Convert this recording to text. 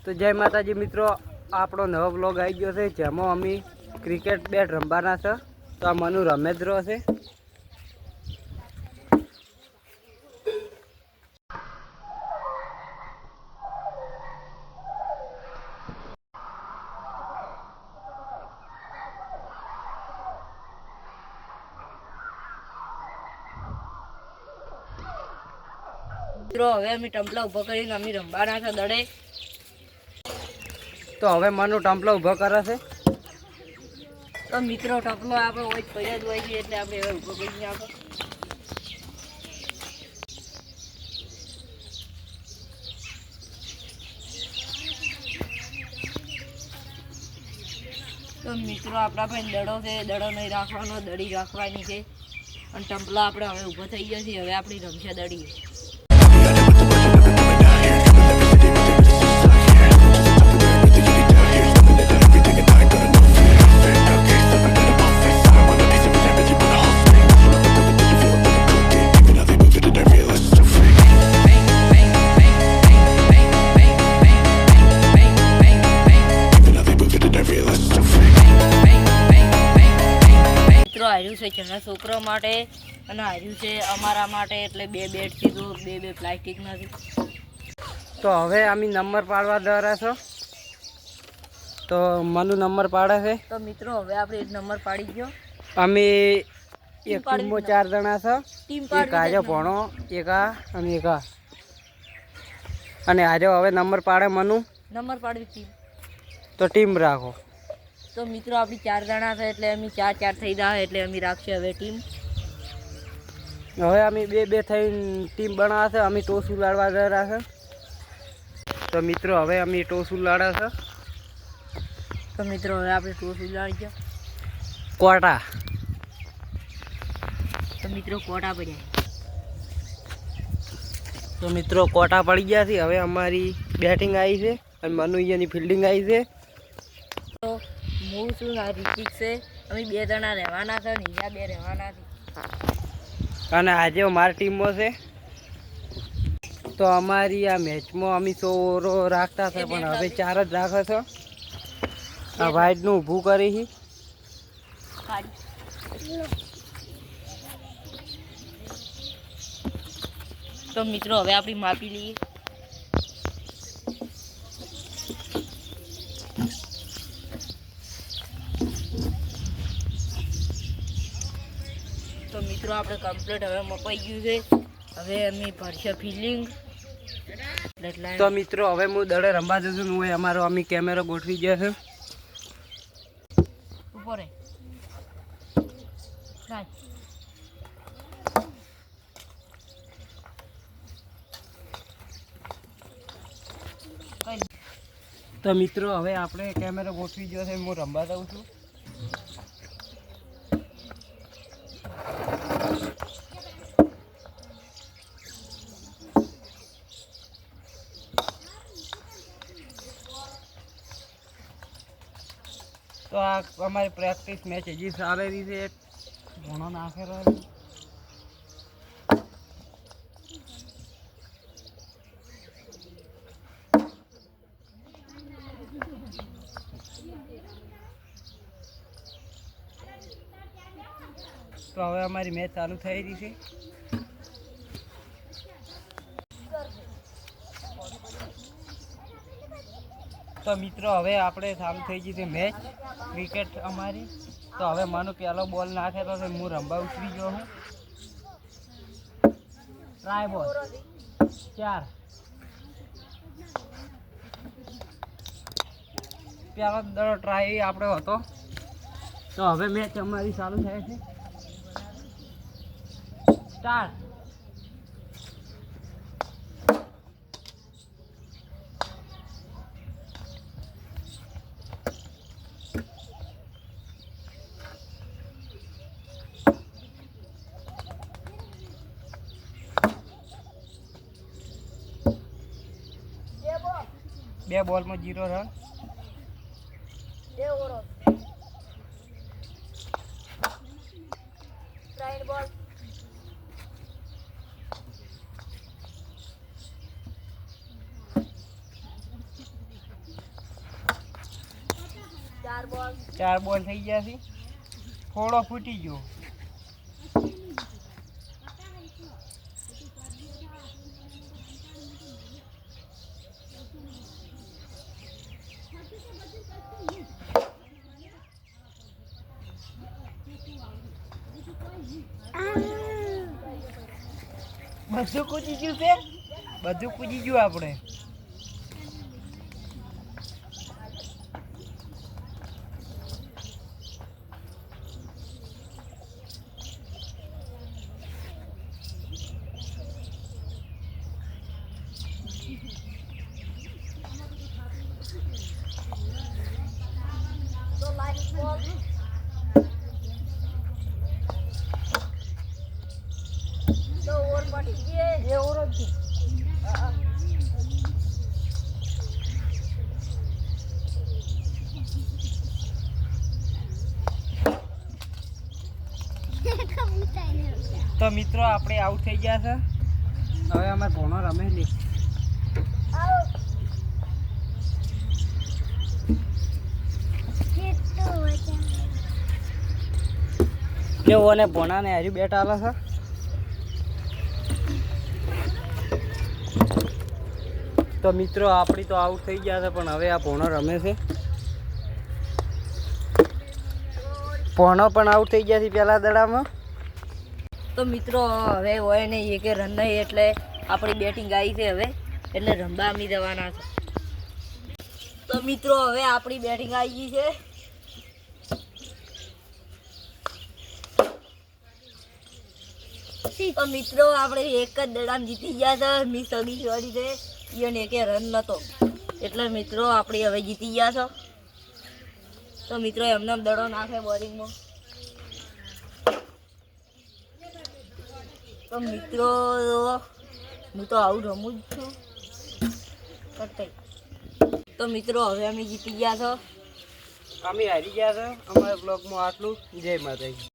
તો જય માતાજી મિત્રો, આપણો નવો બ્લોગ આવી ગયો છે જેમાં અમે ક્રિકેટ બેટ રમવાના છે. તો આ મનુ રમે જ રહ્યો છે. મિત્રો હવે અમે ટમ્પલા ઉભો કરીને અમે રમવાના છે દડે. તો હવે મનુ ટમ્પલો ઉભો કરે છે. તો મિત્રો ટપલો આપણે હોય પડ્યા જ હોય છે એટલે આપણે હવે ઉભો કરી નાખો. તો મિત્રો આપણા ભાઈ દડો છે, દડો નહીં રાખવાનો, દડી રાખવાની છે. અને ટમ્પલા આપણે હવે ઊભો થઈ ગયો છે. હવે આપણી રમશે દડી. હાર્યું છે ઘણા છોકરા માટે અને હાર્યું છે અમારા માટે, એટલે બે બેટ કીધું, બે પ્લાસ્ટિક નથી. તો હવે અમે નંબર પાડવા દરા છો. તો મનુ નંબર પાડે છે. તો મિત્રો હવે આપણે એક નંબર પાડી ગયો. અમે એક ટીમમાં 4 જણા છે. એક આજો ભણો, એક આ અને એક આ. અને આજો હવે નંબર પાડે મનુ. નંબર પાડવી ટીમ. તો ટીમ રાખો. તો મિત્રો આપણી 4 જણા છે એટલે અમે 4-4 થઈ જાય એટલે અમે રાખશે હવે ટીમ. હવે અમે બે થઈને ટીમ બનાવે છે. અમે ટોસ ઉલાડવા જરા છે. તો મિત્રો હવે અમે ટોસ ઉલાડે છે. તો મિત્રો હવે આપણે ટોસ ઉલાડી ગયા. કોટા. તો મિત્રો કોટા પડ્યા. તો મિત્રો કોટા પડી ગયા છે. હવે અમારી બેટિંગ આવી છે અને મનુ અહીંયાની ફિલ્ડિંગ આવી છે. તો હું છું ના રિતિક છે. અમે 2 જણા રહેવાના છે, નીચા 2 રહેવાના છે. અને આજે અમારી ટીમમાં છે. તો અમારી આ મેચમાં અમે 100 રાખતા હતા પણ હવે 4 જ રાખે છે. આ વાઇડનું ઊભું કરી છે. તો મિત્રો હવે આપણી માપી લઈએ. તો મિત્રો આપણે કમ્પ્લીટ હવે મપાઈ ગયું છે. હવે અમે ભરશે ફિલિંગ. તો મિત્રો હવે હું દડે રમવા જઉં છું. હું અમારો અમે કેમેરો ગોઠવી ગયા છે. ઉપર તો મિત્રો હવે આપણે કેમેરો ગોઠવી ગયો છે. હું રમવા જાઉં છું. તો આ અમારી પ્રેક્ટિસ મેચ હજી ચાલે રહી છે. ઘણો નાખેલો છે. તો હવે અમારી મેચ ચાલુ થઈ રહી છે. તો મિત્રો હવે આપણે ચાલુ થઈ ગઈ છે મેચ ક્રિકેટ અમારી. તો હવે માનો પહેલો બોલ નાખેલો છે. હું રમવા ઉતરી ગયો હું. ટ્રાય બોલ 4. પહેલો દડો ટ્રાય આપણો હતો. તો હવે મેચ અમારી ચાલુ થાય છે. સ્ટાર્ટ. બે બોલમાં 0 રન. 4 બોલ થઈ ગયા છે. થોડો ફૂટી ગયો. બધું કૂદી ગયું છે. બધું કૂદી ગયું આપણે. તો મિત્રો આપણે આઉટ થઈ ગયા છે. હવે અમે ભોણો રમે નહીં. કેવો ને ભોણાને હજુ બેટ આલે છે. તો મિત્રો આપણી તો આઉટ થઈ ગયા છે પણ હવે આ ભોણો રમે છે. ભોણો પણ આઉટ થઈ ગયા છે પહેલા દડામાં. તો મિત્રો હવે હોય નહીં એક રન નહીં એટલે આપણી બેટિંગ આવી છે હવે એટલે રમવા અમે જવાના છે. તો મિત્રો હવે આપણી બેટિંગ આવી ગઈ છે. તો મિત્રો આપણે એક જ દડામાં જીતી ગયા છે. મિસ અગી વાળી છે એને એકે રન નતો એટલે મિત્રો આપણે હવે જીતી ગયા છો. તો મિત્રો એમને દડો નાખે બોલિંગમાં. તો મિત્રો હું તો આવું રમું જ છું. તો મિત્રો હવે અમે જીતી ગયા છો. અમે હારી ગયા છે. અમારા બ્લોગમાં આટલું. જય માતાજી.